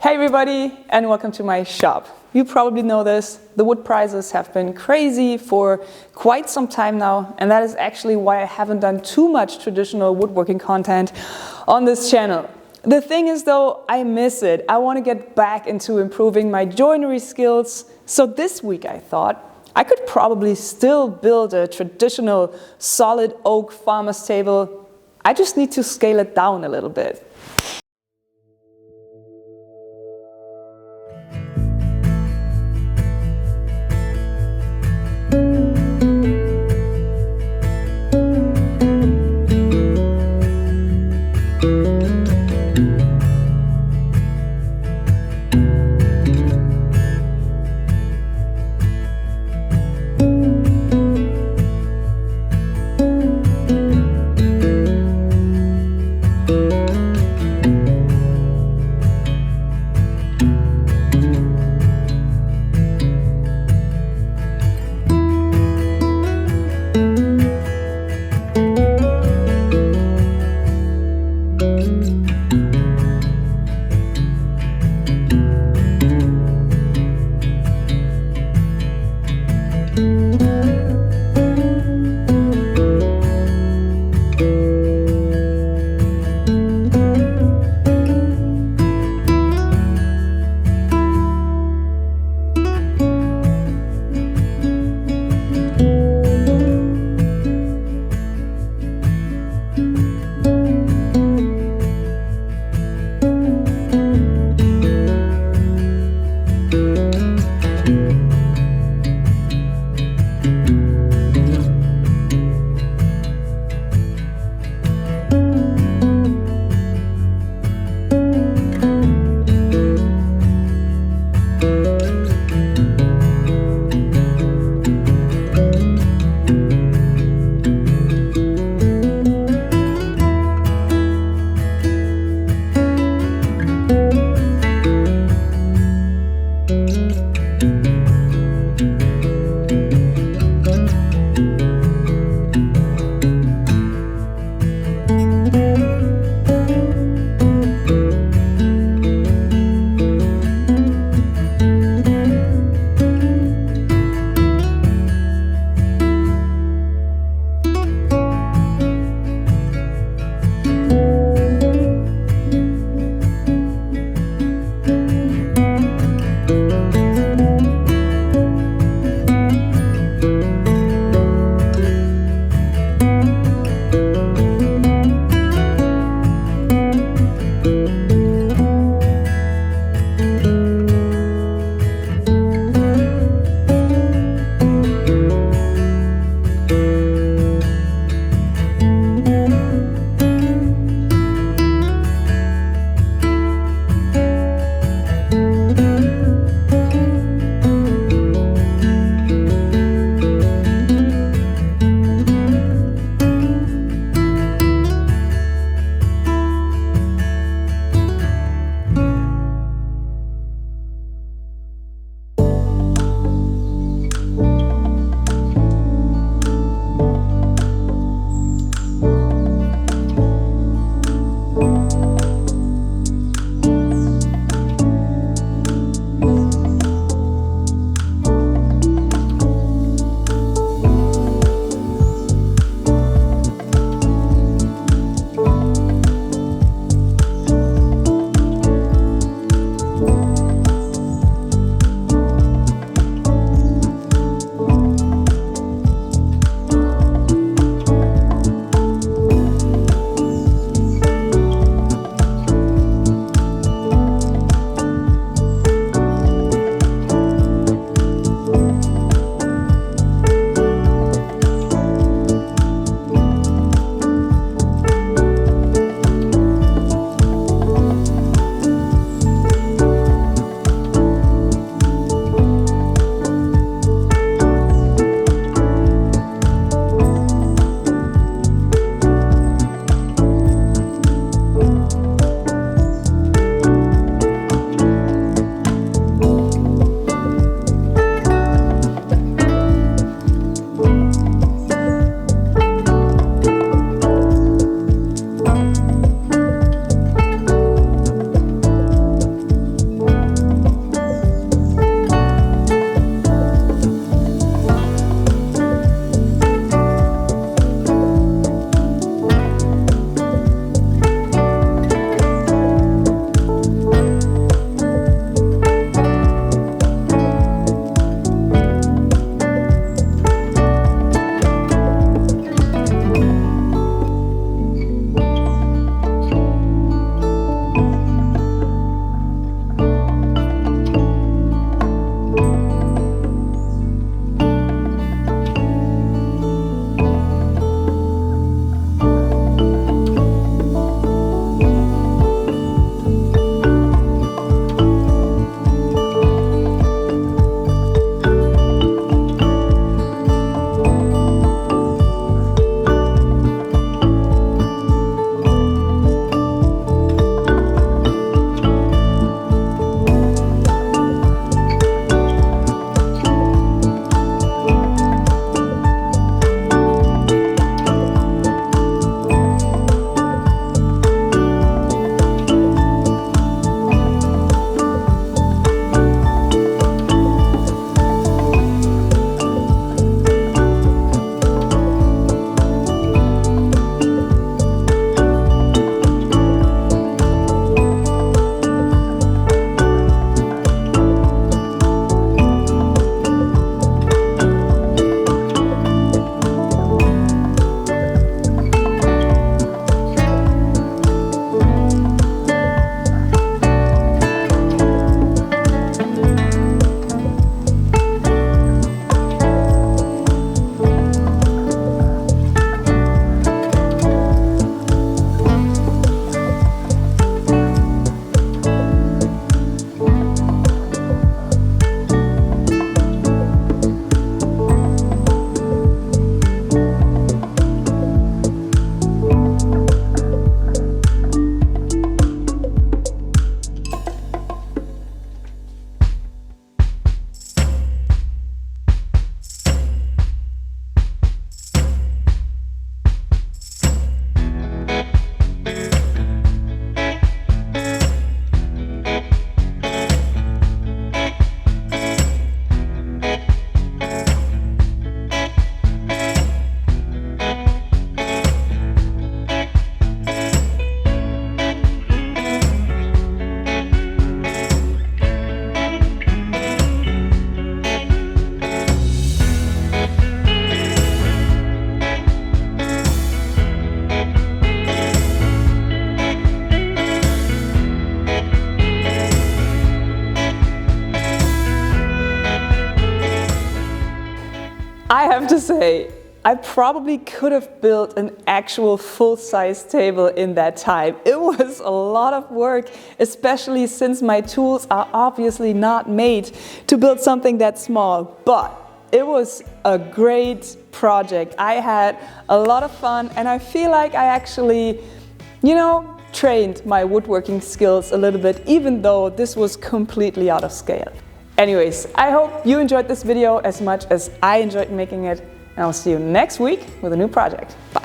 Hey everybody, and welcome to my shop. You probably know this, the wood prices have been crazy for quite some time now, and that is actually why I haven't done too much traditional woodworking content on this channel. The thing is though, I miss it. I want to get back into improving my joinery skills, so this week I thought I could probably still build a traditional solid oak farmer's table. I just need to scale it down a little bit. to say, I probably could have built an actual full-size table in that time. It was a lot of work, especially since my tools are obviously not made to build something that small. But it was a great project. I had a lot of fun, and I feel like I actually, trained my woodworking skills a little bit, even though this was completely out of scale. Anyways, I hope you enjoyed this video as much as I enjoyed making it, and I'll see you next week with a new project. Bye.